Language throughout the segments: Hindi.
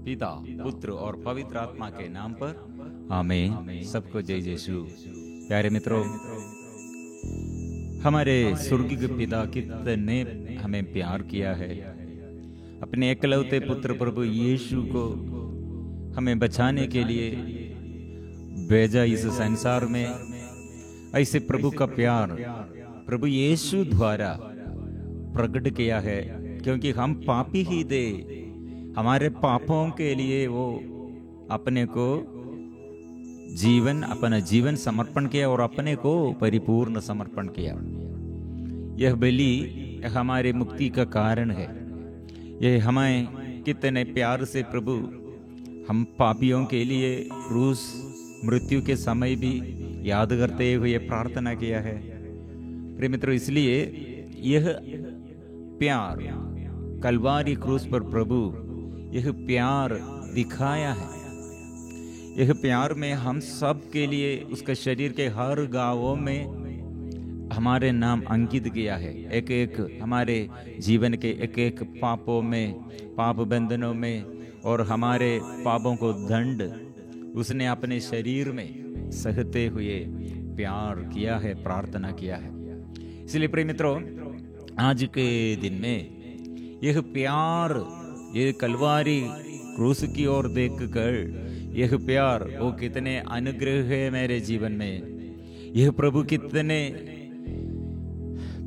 पिता, पुत्र और पवित्र आत्मा के नाम पर आमीन। सबको जय यीशु। प्यारे मित्रों, हमारे स्वर्गीय पिता कितने हमें प्यार किया है, अपने एकलौते पुत्र प्रभु यीशु को हमें बचाने के लिए भेजा इस संसार में। ऐसे प्रभु का प्यार प्रभु यीशु द्वारा प्रकट किया है, क्योंकि हम पापी ही थे। हमारे पापों के लिए वो अपने को अपना जीवन समर्पण किया और अपने को परिपूर्ण समर्पण किया। यह बलि हमारे मुक्ति का कारण है। यह हमें कितने प्यार से प्रभु हम पापियों के लिए क्रूस मृत्यु के समय भी याद करते हुए प्रार्थना किया है। प्रिय मित्रों, इसलिए यह प्यार कलवारी क्रूस पर प्रभु यह प्यार दिखाया है। यह प्यार में हम सब के लिए उसके शरीर के हर गांवों में हमारे नाम अंकित किया है। एक एक हमारे जीवन के एक एक पापों में, पाप बंधनों में और हमारे पापों को दंड उसने अपने शरीर में सहते हुए प्यार किया है, प्रार्थना किया है। इसलिए प्रिय मित्रों, आज के दिन में यह प्यार, ये कलवारी क्रूस की ओर देखकर यह प्यार वो कितने अनुग्रह है मेरे जीवन में। यह प्रभु कितने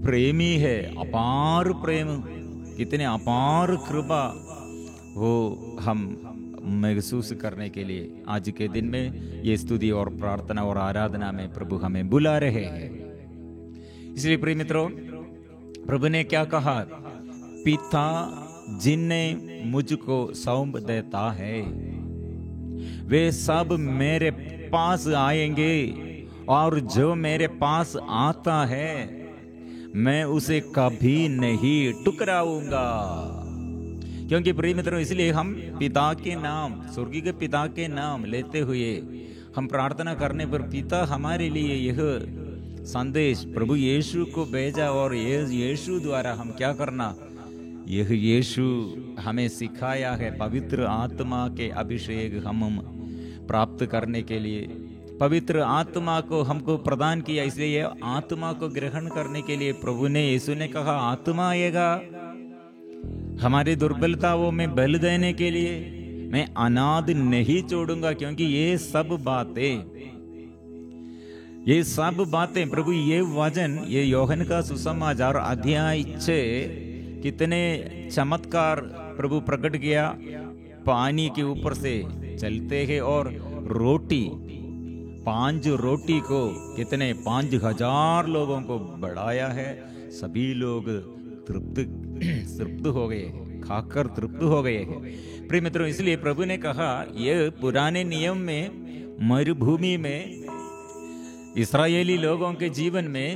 प्रेमी है, अपार प्रेम, कितने अपार कृपा वो हम महसूस करने के लिए आज के दिन में ये स्तुति और प्रार्थना और आराधना में प्रभु हमें बुला रहे हैं। इसलिए प्रिय मित्रों, प्रभु ने क्या कहा? पिता जिन्हें मुझको सौंप देता है वे सब मेरे पास आएंगे, और जो मेरे पास आता है मैं उसे कभी नहीं ठुकराऊंगा। क्योंकि प्रिय मित्रों, इसलिए हम पिता के नाम, स्वर्गीय के पिता के नाम लेते हुए हम प्रार्थना करने पर पिता हमारे लिए यह संदेश प्रभु यीशु को भेजा, और यीशु द्वारा हम क्या करना, यह यीशु हमें सिखाया है। पवित्र आत्मा के अभिषेक हम प्राप्त करने के लिए पवित्र आत्मा को हमको प्रदान किया। इसलिए आत्मा को ग्रहण करने के लिए प्रभु ने, यीशु ने कहा आत्मा आएगा हमारी दुर्बलताओं में बल देने के लिए, मैं अनाथ नहीं छोड़ूंगा। क्योंकि ये सब बातें प्रभु, ये वचन, ये यूहन्ना का सुसमाचार अध्याय 6 कितने चमत्कार प्रभु प्रकट किया। पानी के ऊपर से चलते हैं और रोटी, 5 रोटी को कितने 5,000 लोगों को बढ़ाया है। सभी लोग तृप्त हो गए, खाकर तृप्त हो गए हैं। प्रिय मित्रों, इसलिए प्रभु ने कहा, यह पुराने नियम में मरुभूमि में इस्राएली लोगों के जीवन में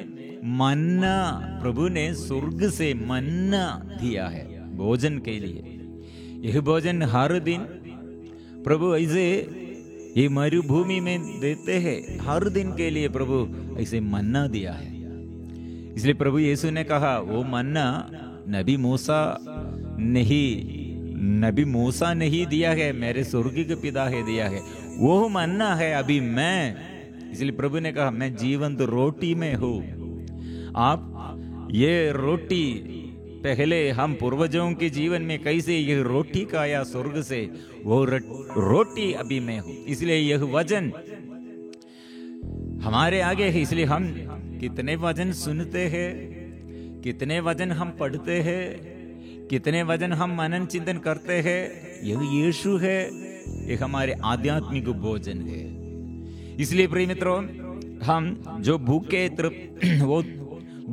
मन्ना, प्रभु ने स्वर्ग से मन्ना दिया है भोजन के लिए। यह भोजन हर दिन प्रभु ऐसे ये मरुभूमि में देते हैं, हर दिन के लिए प्रभु ऐसे मन्ना दिया है। इसलिए प्रभु यीशु ने कहा, वो मन्ना नबी मूसा नहीं दिया है, मेरे स्वर्गीय पिता है दिया है। वो मन्ना है अभी मैं। इसलिए प्रभु ने कहा, मैं जीवंत रोटी में हूँ। आप ये रोटी, पहले हम पूर्वजों के जीवन में कैसे यह रोटी खाया स्वर्ग से, वो रोटी अभी मैं हूँ। इसलिए यह वचन हमारे आगे है। इसलिए हम कितने वचन सुनते हैं, कितने वचन हम पढ़ते हैं, कितने वचन हम मनन चिंतन करते हैं। यह यीशु है, यह हमारे आध्यात्मिक भोजन है। इसलिए प्रिय मित्रों, हम जो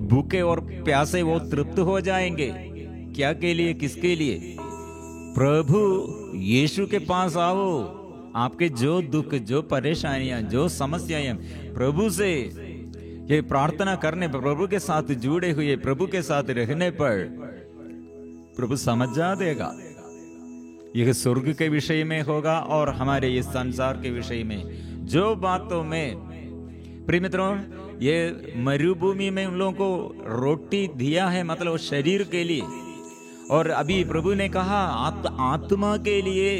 भूखे और प्यासे वो तृप्त हो जाएंगे। क्या के लिए, किसके लिए? प्रभु यीशु के पास आओ। आपके जो दुख, जो परेशानियां, जो समस्याएं, प्रभु से ये प्रार्थना करने पर, प्रभु के साथ जुड़े हुए, प्रभु के साथ रहने पर प्रभु समझा देगा। यह स्वर्ग के विषय में होगा और हमारे इस संसार के विषय में जो बातों में, प्रिय मित्रों, ये मरुभूमि में उन लोगों को रोटी दिया है, मतलब शरीर के लिए। और अभी प्रभु ने कहा आत्मा के लिए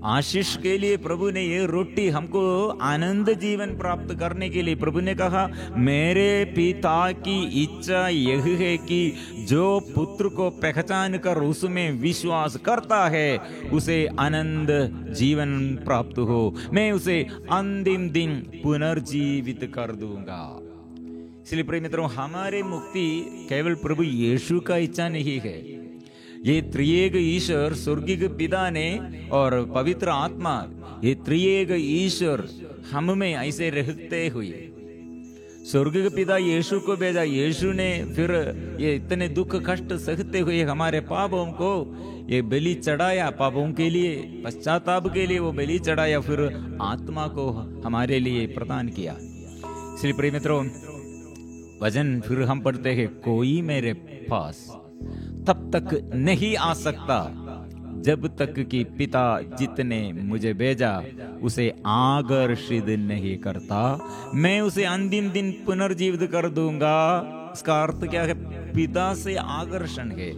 आशीष के लिए प्रभु ने ये रोटी हमको आनंद जीवन प्राप्त करने के लिए प्रभु ने कहा, मेरे पिता की इच्छा यह है कि जो पुत्र को पहचान कर उसमें विश्वास करता है उसे आनंद जीवन प्राप्त हो, मैं उसे अंतिम दिन पुनर्जीवित कर दूंगा। इसलिए प्रिय मित्रों, हमारे मुक्ति केवल प्रभु यीशु का इच्छा नहीं है। ये त्रिएक ईश्वर स्वर्गीय पिता ने और पवित्र आत्मा, ये त्रिएक ईश्वर हम में ऐसे रहते हुए स्वर्गीय पिता यीशु को भेजा। यीशु ने फिर ये इतने दुख कष्ट सहते हुए हमारे पापों को ये बलि चढ़ाया, पापों के लिए, पश्चाताप के लिए वो बलि चढ़ाया, फिर आत्मा को हमारे लिए प्रदान किया। इसलिए प्रिय मित्रों, वचन फिर हम पढ़ते हैं, कोई मेरे पास तब तक नहीं आ सकता जब तक कि पिता जितने मुझे भेजा उसे आकर्षित नहीं करता, मैं उसे अंतिम दिन पुनर्जीवित कर दूंगा। इसका अर्थ क्या है? पिता से आकर्षण है,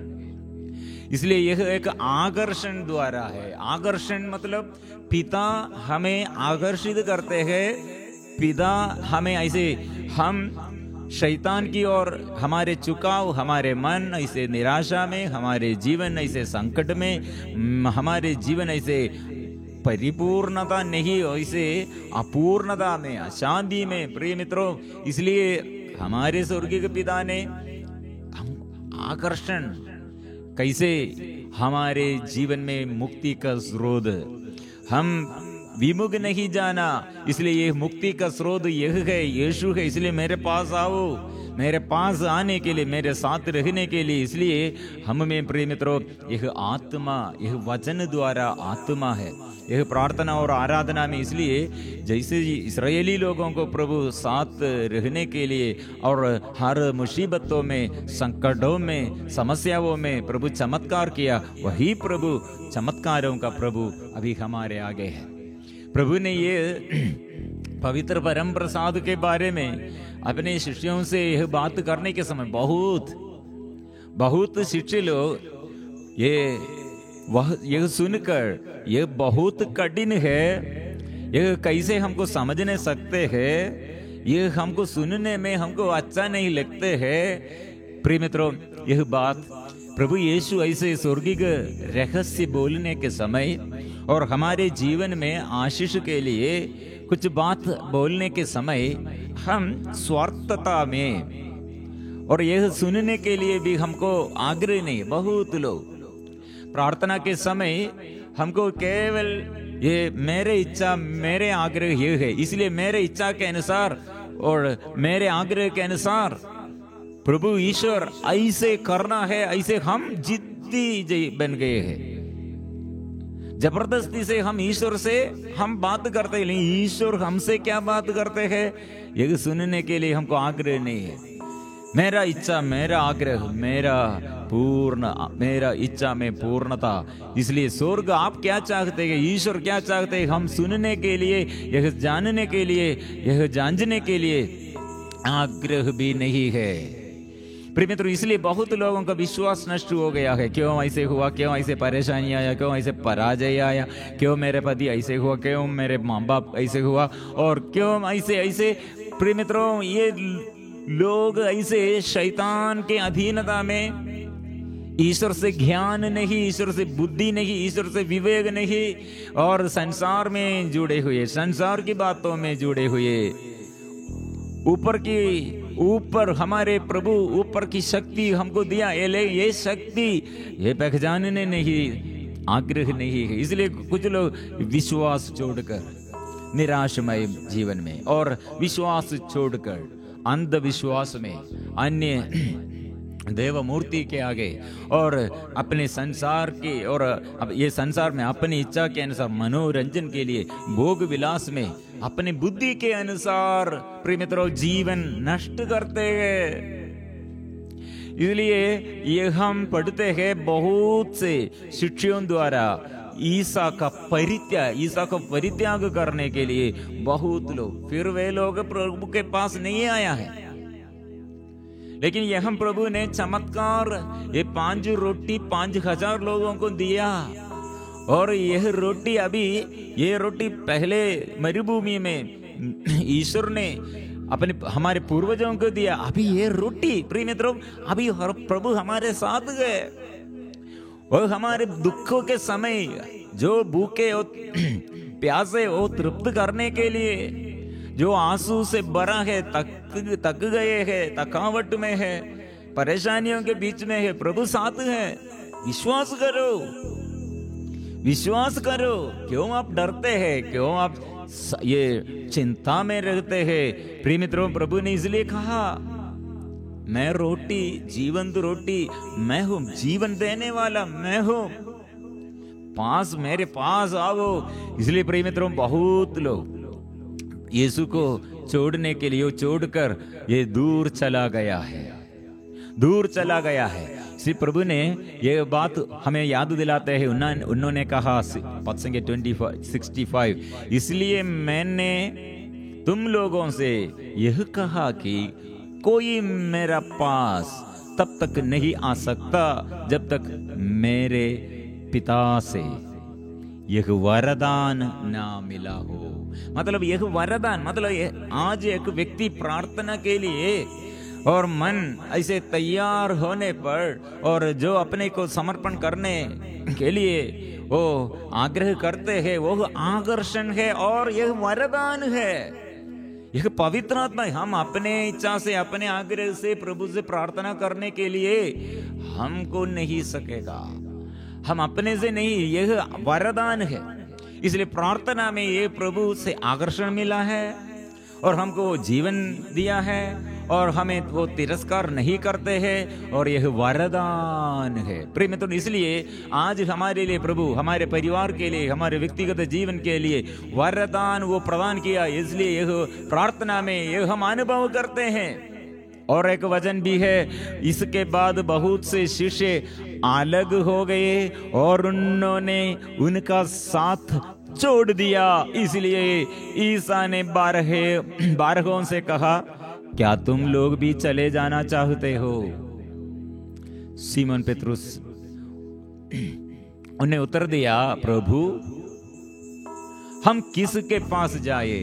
इसलिए यह एक आकर्षण द्वारा है। आकर्षण मतलब पिता हमें आकर्षित करते हैं। पिता हमें ऐसे, हम शैतान की ओर हमारे झुकाव, हमारे मन ऐसे निराशा में, हमारे जीवन ऐसे संकट में, हमारे जीवन ऐसे परिपूर्णता नहीं, ऐसे अपूर्णता में, अशांति में। प्रिय मित्रों, इसलिए हमारे स्वर्गीय पिता ने आकर्षण कैसे हमारे जीवन में मुक्ति का स्रोत, हम विमुख नहीं जाना, इसलिए ये मुक्ति का स्रोत यह है, यीशु है। इसलिए मेरे पास आओ, मेरे पास आने के लिए, मेरे साथ रहने के लिए। इसलिए हम में प्रिय मित्रों, यह आत्मा, यह वचन द्वारा आत्मा है, यह प्रार्थना और आराधना में। इसलिए जैसे इस्राएली लोगों को प्रभु साथ रहने के लिए और हर मुसीबतों में, संकटों में, समस्याओं में प्रभु चमत्कार किया, वही प्रभु चमत्कारों का प्रभु अभी हमारे आगे है। प्रभु ने ये पवित्र परम प्रसाद के बारे में अपने शिष्यों से यह बात करने के समय बहुत शिष्य लोग यह सुनकर यह बहुत कठिन है, यह कैसे हमको समझ नहीं सकते हैं, यह हमको सुनने में हमको अच्छा नहीं लगते हैं। प्रिय मित्रों, यह बात प्रभु यीशु ऐसे स्वर्गीय रहस्य बोलने के समय और हमारे जीवन में आशीष के लिए कुछ बात बोलने के समय हम स्वार्थता में और यह सुनने के लिए भी हमको आग्रह नहीं। बहुत लोग प्रार्थना के समय हमको केवल ये मेरे इच्छा, मेरे आग्रह ये है, इसलिए मेरे इच्छा के अनुसार और मेरे आग्रह के अनुसार प्रभु ईश्वर ऐसे करना है, ऐसे हम जिद्दी बन गए हैं। जबरदस्ती से हम ईश्वर से हम बात करते हैं, लेकिन ईश्वर हमसे क्या बात करते हैं ये सुनने के लिए हमको आग्रह नहीं है। मेरा इच्छा, मेरा आग्रह, मेरा इच्छा में पूर्णता। इसलिए स्वर्ग आप क्या चाहते हैं, ईश्वर क्या चाहते हैं, हम सुनने के लिए, यह जानने के लिए, यह जानने के लिए आग्रह भी नहीं है। प्रिय मित्रों, इसलिए बहुत लोगों का विश्वास नष्ट हो गया है। क्यों ऐसे हुआ, क्यों ऐसे परेशानी आया, क्यों ऐसे पराजय आया, क्यों मेरे पति ऐसे हुआ, क्यों मेरे माँ बाप ऐसे हुआ, और क्यों ऐसे। प्रिय मित्रों, ये लोग ऐसे शैतान के अधीनता में, ईश्वर से ज्ञान नहीं, ईश्वर से बुद्धि नहीं, ईश्वर से विवेक नहीं, और संसार में जुड़े हुए, संसार की बातों में जुड़े हुए, ऊपर हमारे प्रभु ऊपर की शक्ति हमको दिया, ये शक्ति ये पहचानने नहीं, आग्रह नहीं है। इसलिए कुछ लोग विश्वास छोड़कर निराशमय जीवन में और विश्वास छोड़कर अंधविश्वास में, अन्य देव मूर्ति के आगे और अपने संसार के, और अब ये संसार में अपनी इच्छा के अनुसार मनोरंजन के लिए भोग विलास में अपने बुद्धि के अनुसार प्रिय मित्रों जीवन नष्ट करते हैं। इसलिए ये हम पढ़ते हैं बहुत से शिष्यों द्वारा ईसा का परित्याग करने के लिए बहुत लोग, फिर वे लोग प्रभु के पास नहीं आया है। लेकिन यह प्रभु ने चमत्कार, ये 5 रोटी 5,000 लोगों को दिया, और यह रोटी अभी, ये रोटी पहले मरुभूमि में ईश्वर ने अपने हमारे पूर्वजों को दिया। अभी ये रोटी प्रिय मित्रों, अभी प्रभु हमारे साथ गए और हमारे दुखों के समय जो भूखे और प्यासे हो तृप्त करने के लिए, जो आंसू से भरा है, तक गए है, थकावट में है, परेशानियों के बीच में है, प्रभु साथ है। विश्वास करो, विश्वास करो। क्यों आप डरते हैं? क्यों आप ये चिंता में रहते हैं? प्रिय मित्रों, प्रभु ने इसलिए कहा, मैं रोटी, जीवंत रोटी मैं हूं, जीवन देने वाला मैं हूं, पास मेरे पास आओ। इसलिए प्रिय मित्रों, बहुत लोग यीशु को छोड़ने के लिए छोड़कर ये दूर चला गया है, दूर चला गया है। श्री प्रभु ने ये बात हमें याद दिलाते हैं। उन्होंने कहा पद संख्या 65, इसलिए मैंने तुम लोगों से यह कहा कि कोई मेरा पास तब तक नहीं आ सकता जब तक मेरे पिता से यह वरदान ना मिला हो। मतलब यह वरदान, मतलब आज एक व्यक्ति प्रार्थना के लिए और मन ऐसे तैयार होने पर और जो अपने को समर्पण करने के लिए वो आग्रह करते हैं, वो आकर्षण है और यह वरदान है, यह पवित्र आत्मा। हम अपने इच्छा से, अपने आग्रह से प्रभु से प्रार्थना करने के लिए हमको नहीं सकेगा, हम अपने से नहीं, यह वरदान है। इसलिए प्रार्थना में ये प्रभु से आकर्षण मिला है और हमको जीवन दिया है और हमें वो तिरस्कार नहीं करते हैं और यह वरदान है। प्रिय मित्रों, इसलिए आज हमारे लिए प्रभु हमारे परिवार के लिए, हमारे व्यक्तिगत जीवन के लिए वरदान वो प्रदान किया। इसलिए यह प्रार्थना में यह हम अनुभव करते हैं। और एक वचन भी है, इसके बाद बहुत से शिष्य अलग हो गए और उन्होंने उनका साथ छोड़ दिया। इसलिए ईसा ने बारहों से कहा, क्या तुम लोग भी चले जाना चाहते हो? सीमोन पेतरुस उन्हें उत्तर दिया, प्रभु हम किसके पास जाए?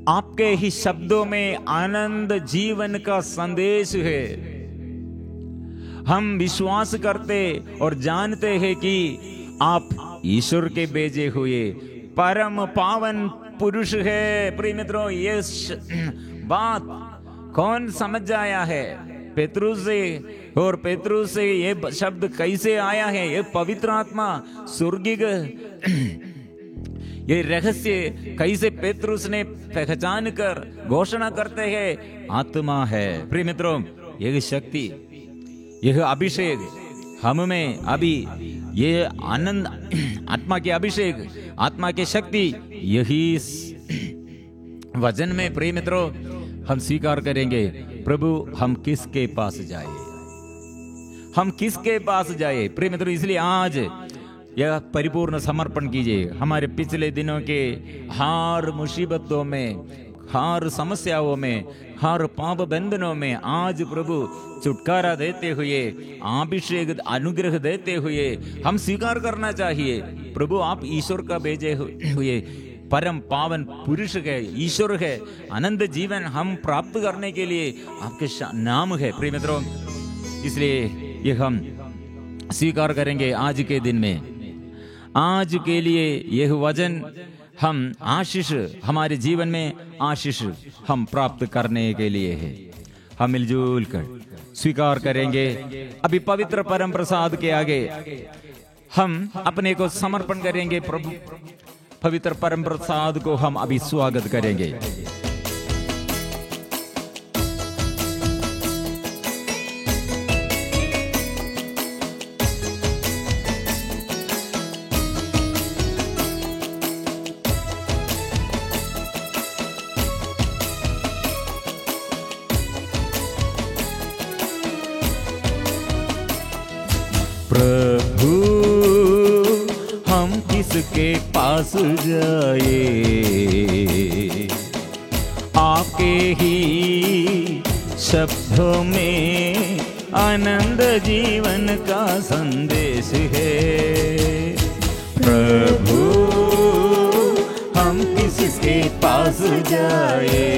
आपके ही शब्दों में आनंद जीवन का संदेश है। हम विश्वास करते और जानते हैं कि आप ईश्वर के भेजे हुए परम पावन पुरुष है। प्रिय मित्रों, ये बात कौन समझ आया है? पेतरुस से। और पेतरुस से ये शब्द कैसे आया है? ये पवित्र आत्मा, स्वर्गिक ये रहस्य कैसे पेतरुस ने पहचान कर घोषणा करते हैं? आत्मा है। प्रिय मित्रों, यह शक्ति, यह अभिषेक हम में अभी, ये आनंद, आत्मा के अभिषेक, आत्मा की शक्ति, यही वचन में प्रिय मित्रों हम स्वीकार करेंगे। प्रभु हम किसके पास जाए? हम किसके पास जाए? प्रिय मित्रों, इसलिए आज यह परिपूर्ण समर्पण कीजिए। हमारे पिछले दिनों के हर मुसीबतों में, हर समस्याओं में, हर पाप बंधनों में आज प्रभु छुटकारा देते हुए, अभिषेक अनुग्रह देते हुए हम स्वीकार करना चाहिए, प्रभु आप ईश्वर का भेजे हुए परम पावन पुरुष है, ईश्वर है। आनंद जीवन हम प्राप्त करने के लिए आपके नाम है। प्रिय मित्रों, इसलिए ये हम स्वीकार करेंगे आज के दिन में। आज के लिए यह वचन हम आशीष, हमारे जीवन में आशीष हम प्राप्त करने के लिए है। हम मिलजुल कर स्वीकार करेंगे। अभी पवित्र परम प्रसाद के आगे हम अपने को समर्पण करेंगे। प्रभु पवित्र परम प्रसाद को हम अभी स्वागत करेंगे। प्रभु हम किसके पास जाए? आपके ही शब्दों में आनंद जीवन का संदेश है। प्रभु हम किसके पास जाए,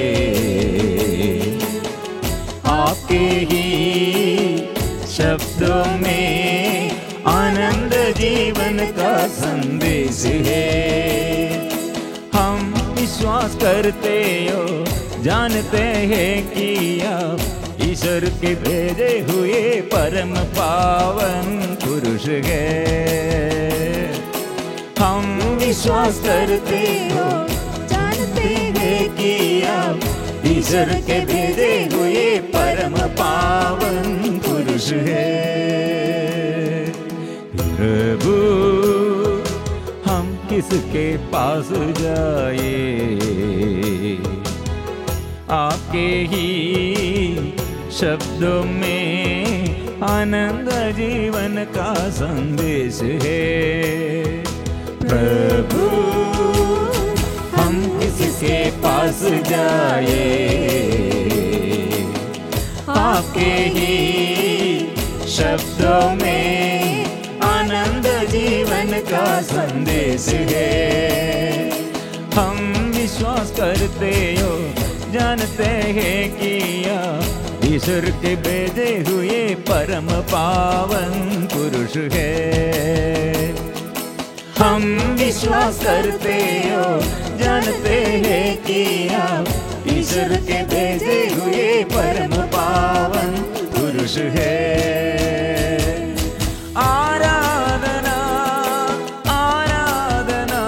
आपके ही शब्दों में आनंद जीवन का संदेश है। हम विश्वास करते हो, जानते हैं कि आप ईश्वर के भेजे हुए परम पावन पुरुष है। हम विश्वास करते हो, जानते हैं कि आप ईश्वर के भेजे हुए परम पावन पुरुष है। प्रभु हम किसके पास जाए, आपके ही शब्दों में आनंद जीवन का संदेश है। प्रभु हम किसके पास जाए, आपके ही शब्दों में आनंद जीवन का संदेश है। हम विश्वास करते हो, जानते हैं कि आप ईश्वर के भेजे हुए परम पावन पुरुष है। हम विश्वास करते हो, जानते हैं कि आप ईश्वर के भेजे हुए परम पावन पुरुष है। आराधना आराधना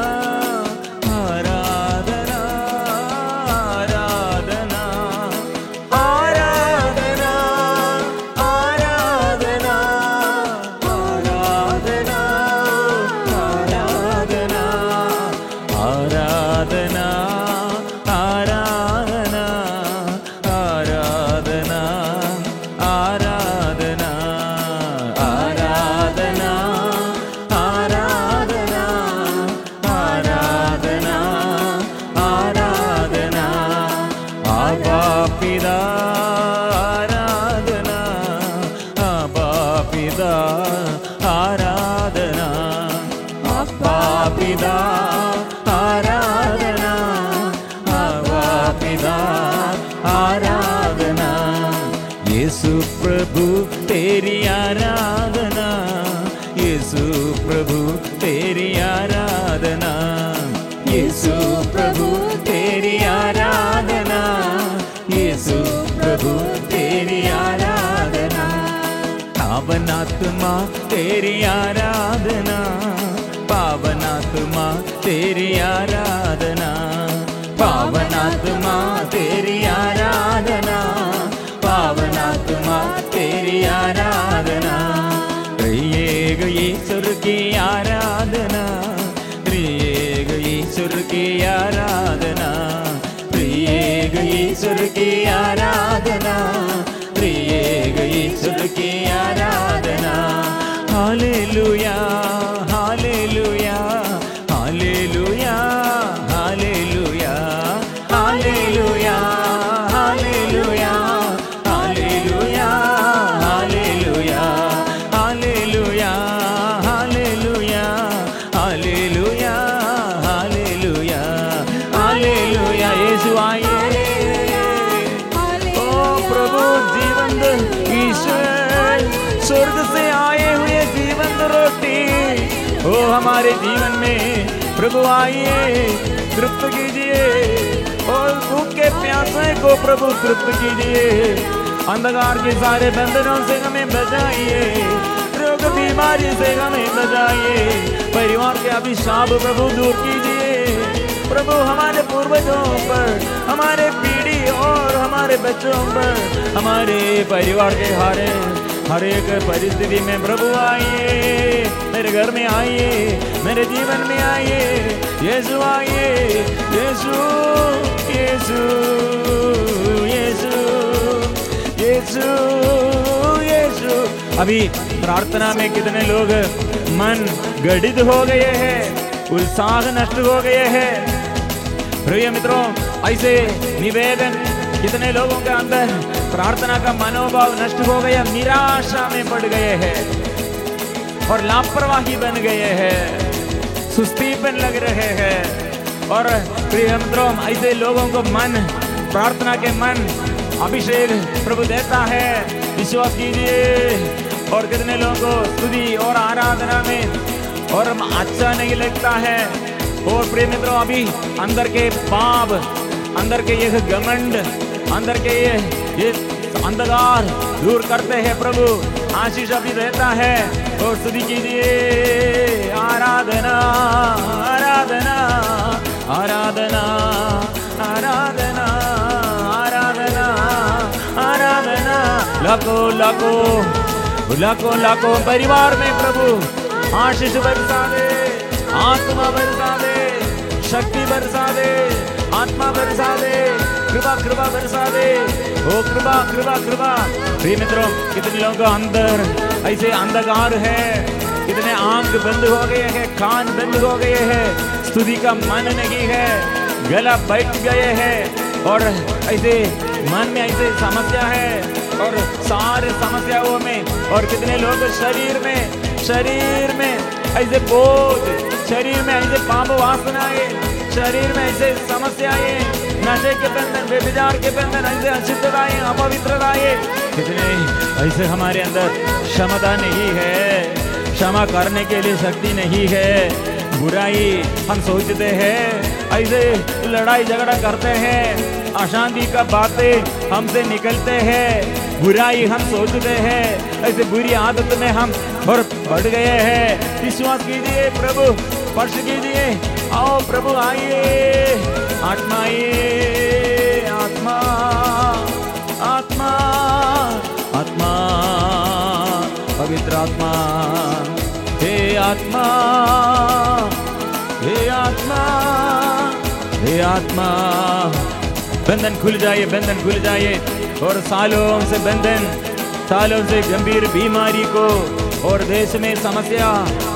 आराधना आराधना आराधना आराधना आराधना आराधना आराधना आराधना आराधना आराधना आराधना आराधना आराधना आराधना आबा पिता आराधना आबा पिता आराधना आबा पिता आराधना आबा पिता आराधना। यीशु प्रभु तेरी आराधना, यीशु प्रभु तेरी आराधना, यीशु प्रभु तेरी आराधना, यीशु प्रभु तेरी आराधना। पावन आत्मा तेरी आराधना, पावन आत्मा तेरी आराधना, पावन आत्मा तेरी आराधना, पावन आत्मा तेरी आराधना। त्रिएक ईश्वर की आराधना, त्रिएक ईश्वर की आराधना, त्रिएक ईश्वर की आराधना, त्रिएक ईश्वर की आराधना। हालेलुया हालेलुया हालेलुया हालेलुया हालेलुया हालेलुया हालेलुया हालेलुया हालेलुया हालेलुया हालेलुया हालेलुया हालेलुया। यीशु आइए, ओ प्रभु जीवंत ईश्वर, स्वर्ग से आए हुए जीवंत रोटी, ओ हमारे जीवन में प्रभु आइए, तृप्त कीजिए, और भूखे प्यासे को प्रभु तृप्त कीजिए। अंधकार के सारे बंधनों से हमें बचाइए, रोग बीमारी से हमें बचाइए, परिवार के अभिशाप प्रभु दूर कीजिए। प्रभु हमारे पूर्वजों पर, हमारे पीढ़ी और हमारे बच्चों पर, हमारे परिवार के हर एक परिस्थिति में प्रभु आइए, मेरे घर में आइए, मेरे जीवन में आइए, यीशु आइए, यीशु यीशु यीशु यीशु यीशु। अभी प्रार्थना में कितने लोग मन गड़ित हो गए हैं, उत्साह नष्ट हो गए हैं। प्रिय मित्रों, ऐसे निवेदन कितने लोगों के अंदर प्रार्थना का मनोभाव नष्ट हो गया, निराशा में पड़ गए हैं और लापरवाही बन गए हैं, सुस्तीपन लग रहे हैं। और प्रिय मित्रों, ऐसे लोगों को मन, प्रार्थना के मन अभिषेक प्रभु देता है, विश्वास कीजिए। और कितने लोगों को स्तुति और आराधना में और अच्छा नहीं लगता है। और प्रिय मित्रों, अभी अंदर के पाप, अंदर के ये घमंड, अंदर के ये अंधकार दूर करते हैं प्रभु, आशीष अभी देता है। और स्तुति कीजिए, आराधना आराधना आराधना आराधना आराधना आराधना। लाखों लाखों लाखों लाखों परिवार में प्रभु आशीष बरसा दे, आत्मा बरसा दे, शक्ति बरसा दे, आत्मा बरसा दे, कृपा कृपा बरसा दे। ओ कृपा कृपा कृपा। प्रिय मित्रों, कितने लोगों का अंदर ऐसे अंधकार है, कितने आंख बंद हो गए हैं, कान बंद हो गए हैं, स्तुति का मन नहीं है, गला बैठ गए हैं और ऐसे मन में ऐसे समस्या है और सारे समस्याओं में। और कितने लोग शरीर में ऐसे बोझ, शरीर में ऐसे पाप वासनाएं, शरीर में ऐसे समस्याएं, नशे के बंधन, व्यभिचार के बंधन, ऐसे अशुद्धताएं, अपवित्रताएं, कितने ऐसे हमारे अंदर क्षमता नहीं है, क्षमा करने के लिए शक्ति नहीं है। बुराई हम सोचते हैं, ऐसे लड़ाई झगड़ा करते हैं, अशांति का बातें हमसे निकलते हैं, बुराई हम सोचते हैं, ऐसे बुरी आदत में हम और बढ़ गए हैं। विश्वास कीजिए, प्रभु स्पर्श कीजिए, आओ प्रभु आइए, आत्मा आइए, आत्मा आत्मा आत्मा, पवित्र आत्मा, हे आत्मा, हे आत्मा, हे आत्मा। बंधन खुल जाइए, बंधन खुल जाइए। और सालों से बंधन, सालों से गंभीर बीमारी को और देश में समस्या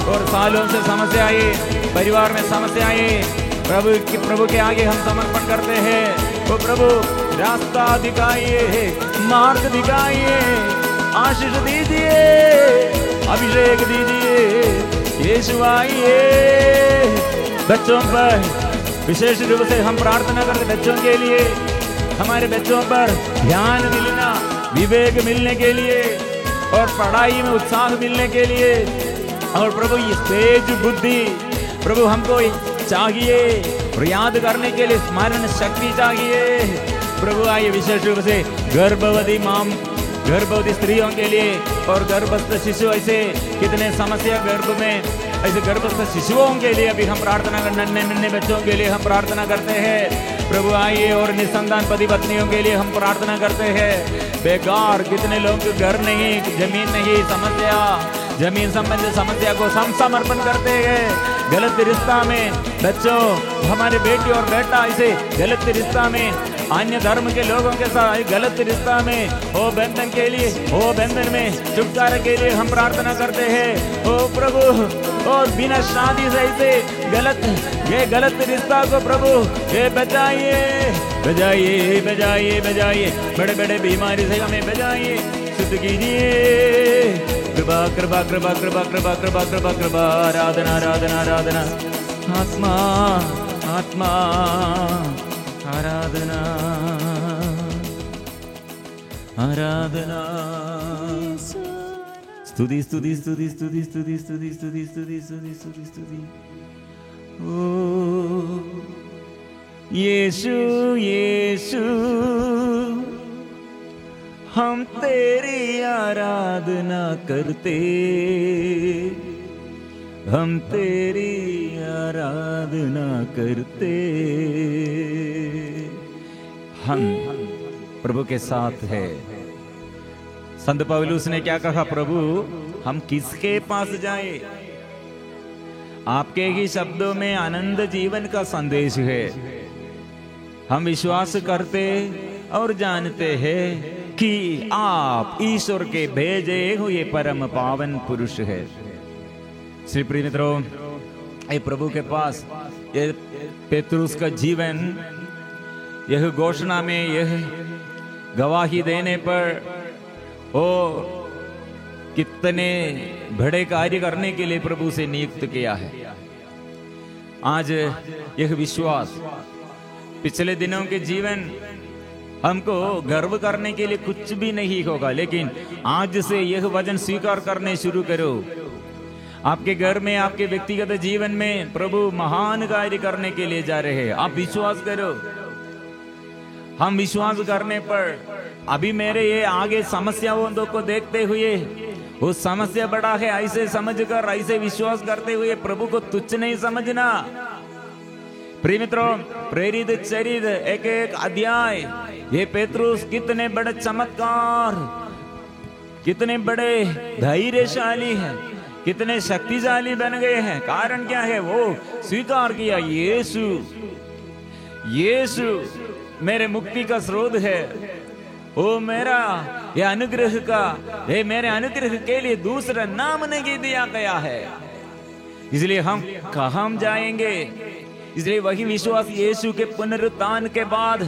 और सालों से समस्याएं, परिवार में समस्याएं, प्रभु के आगे हम समर्पण करते हैं। वो प्रभु रास्ता दिखाइए, मार्ग दिखाइए, आशीष दीजिए, अभिषेक दीजिए, यीशु आइए। बच्चों पर विशेष रूप से हम प्रार्थना करते, बच्चों के लिए, हमारे बच्चों पर ध्यान मिलना, विवेक मिलने के लिए और पढ़ाई में उत्साह मिलने के लिए। और प्रभु ये तेज बुद्धि प्रभु हमको चाहिए, और याद करने के लिए स्मरण शक्ति चाहिए। प्रभु आइए, विशेष रूप से गर्भवती गर्भवती स्त्रियों के लिए और गर्भस्थ शिशु, ऐसे कितने समस्या गर्भ में, ऐसे गर्भस्थ शिशुओं के लिए अभी हम प्रार्थना कर, नन्हे बच्चों के लिए हम प्रार्थना करते हैं। प्रभु आइए, और निसंतान पति पत्नियों के लिए हम प्रार्थना करते हैं। बेकार कितने लोगों के घर नहीं, जमीन नहीं, समस्या, जमीन संबंधी समस्या को हम समर्पण करते हैं। गलत रिश्ता में बच्चों, हमारे बेटी और बेटा ऐसे गलत रिश्ता में, अन्य धर्म के लोगों के साथ गलत रिश्ता में, ओ बंधन के लिए, ओ बंधन में छुटकारा के लिए हम प्रार्थना करते हैं। ओ प्रभु, और बिना शादी से ऐसे गलत रिश्ता को प्रभु ये बचाइए, बजाइए बजाइए बजाइए, बड़े बड़े बीमारी से हमें बजाइए, शुद्ध कीजिए। कृपा कृपा कृपा कृपा कृपा कृपा कृपा कृपा, आराधना आराधना आराधना, आत्मा आत्मा आराधना आराधना, स्तुति स्तुति स्तुति स्तुति स्तुति स्तुति स्तुति स्तुति स्तुति स्तुति स्तुति। ओ यीशु यीशु, हम तेरी आराधना करते, हम तेरी आराधना करते। हम प्रभु के साथ है। संत पौलुस ने क्या कहा, प्रभु हम किसके पास जाए? आपके ही शब्दों में आनंद जीवन का संदेश है। हम विश्वास करते और जानते हैं कि आप ईश्वर के भेजे हुए परम पावन पुरुष है। श्री प्रिय मित्रों, ये प्रभु के पास ये पेतरुस का जीवन, यह घोषणा में, गवाही देने पर ओ कितने बड़े कार्य करने के लिए प्रभु से नियुक्त किया है। आज यह विश्वास, पिछले दिनों के जीवन हमको गर्व करने के लिए कुछ भी नहीं होगा, लेकिन आज से यह वचन स्वीकार करने शुरू करो। आपके घर में, आपके व्यक्तिगत जीवन में प्रभु महान कार्य करने के लिए जा रहे हैं। आप विश्वास करो। हम विश्वास करने पर अभी मेरे ये आगे समस्याओं को देखते हुए वो समस्या बड़ा है ऐसे समझकर, ऐसे विश्वास करते हुए प्रभु को तुच्छ नहीं समझना। प्रिय मित्रों, प्रेरित चरित्र एक एक अध्याय, ये पेत्रुस कितने बड़े चमत्कार, कितने बड़े धैर्यशाली है, कितने शक्तिशाली बन गए हैं। कारण क्या है? वो स्वीकार किया, यीशु यीशु मेरे मुक्ति का स्रोत है, ओ मेरा ये अनुग्रह का, ये मेरे अनुग्रह के लिए दूसरा नाम नहीं दिया गया है, इसलिए हम कहाँ जाएंगे। इसलिए वही विश्वास यीशु के पुनरुत्थान के बाद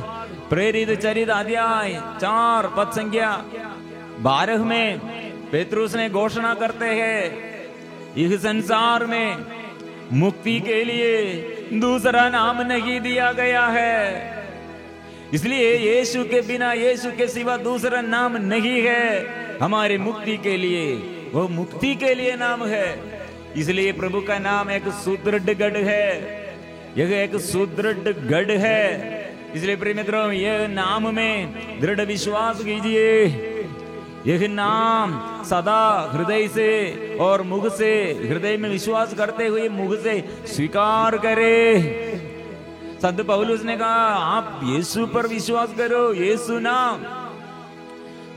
प्रेरित चरित्र अध्याय 4 पद संख्या 12 में पेत्रुस ने घोषणा करते हैं, इस संसार में मुक्ति के लिए दूसरा नाम नहीं दिया गया है। इसलिए यीशु के बिना, यीशु के सिवा दूसरा नाम नहीं है हमारे मुक्ति के लिए। वो मुक्ति के लिए नाम है। इसलिए प्रभु का नाम एक सुदृढ़ गढ़ है, यह एक सुदृढ़ गढ़ है। इसलिए प्रिय मित्रों, यह नाम में दृढ़ विश्वास कीजिए। यह नाम सदा हृदय से और मुख से, हृदय में विश्वास करते हुए मुख से स्वीकार करे। संत पौलुस ने कहा, आप यीशु पर विश्वास करो, यीशु नाम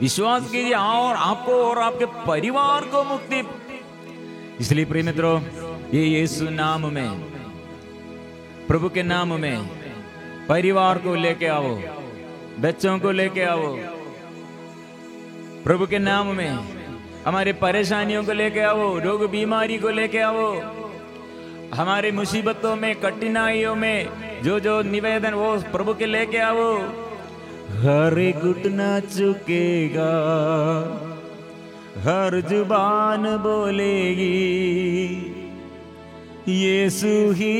विश्वास कीजिए और आपको और आपके परिवार को मुक्ति। इसलिए प्रिय मित्रों, ये यीशु नाम में, प्रभु के नाम में परिवार को लेके आओ, बच्चों को लेके आओ। प्रभु के नाम में हमारे परेशानियों को लेके आओ, रोग बीमारी को लेके आओ, हमारे मुसीबतों में, कठिनाइयों में जो जो निवेदन वो प्रभु के लेके आओ। हर घुटना झुकेगा, हर जुबान बोलेगी, यीशु ही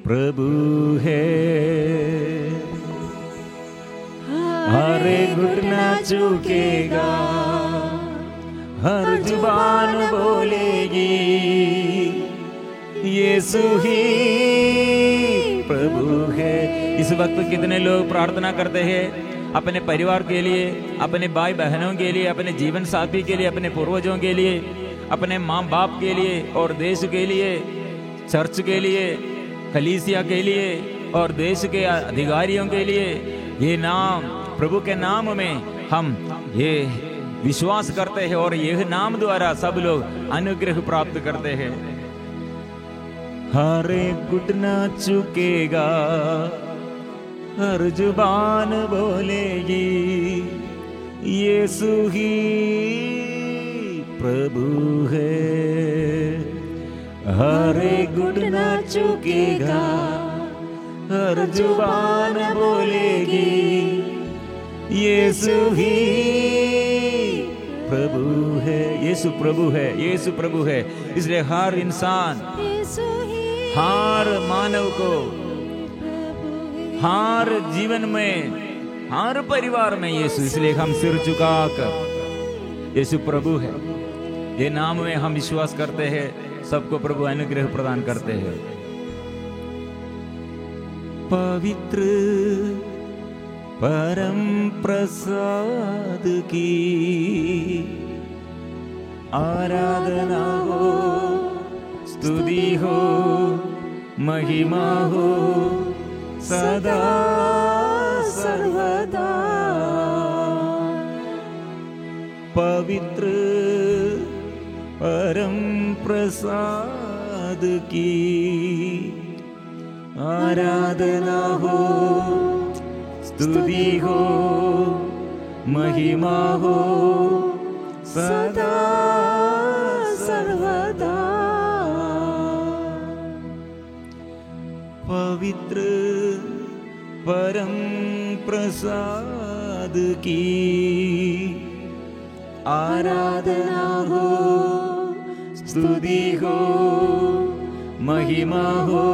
प्रभु है। हर घुटना झुकेगा, हर जुबान बोलेगी, यीशु ही प्रभु है। इस वक्त कितने लोग प्रार्थना करते हैं अपने परिवार के लिए, अपने भाई बहनों के लिए, अपने जीवन साथी के लिए, अपने पूर्वजों के लिए, अपने माँ बाप के लिए और देश के लिए, चर्च के लिए, कलीसिया के लिए और देश के अधिकारियों के लिए। ये नाम, प्रभु के नाम में हम ये विश्वास करते हैं और यह नाम द्वारा सब लोग अनुग्रह प्राप्त करते हैं। हर घुटना झुकेगा, हर जुबान बोलेगी, यीशु ही प्रभु है। हर घुटना झुकेगा, हर जुबान बोलेगी, यीशु ही प्रभु है। यीशु प्रभु है, यीशु प्रभु है। इसलिए हर इंसान, हर मानव को, हर जीवन में, हर परिवार में यीशु। इसलिए हम सिर झुकाकर यीशु प्रभु है, ये नाम में हम विश्वास करते हैं, सबको प्रभु अनुग्रह प्रदान करते हैं। पवित्र परम प्रसाद की आराधना हो, स्तुति हो, महिमा हो सदा सर्वदा। पवित्र परम प्रसाद की आराधना हो, स्तुति हो, महिमा हो सदा सर्वदा। पवित्र परम प्रसाद की आराधना हो, स्तुति हो, महिमा हो।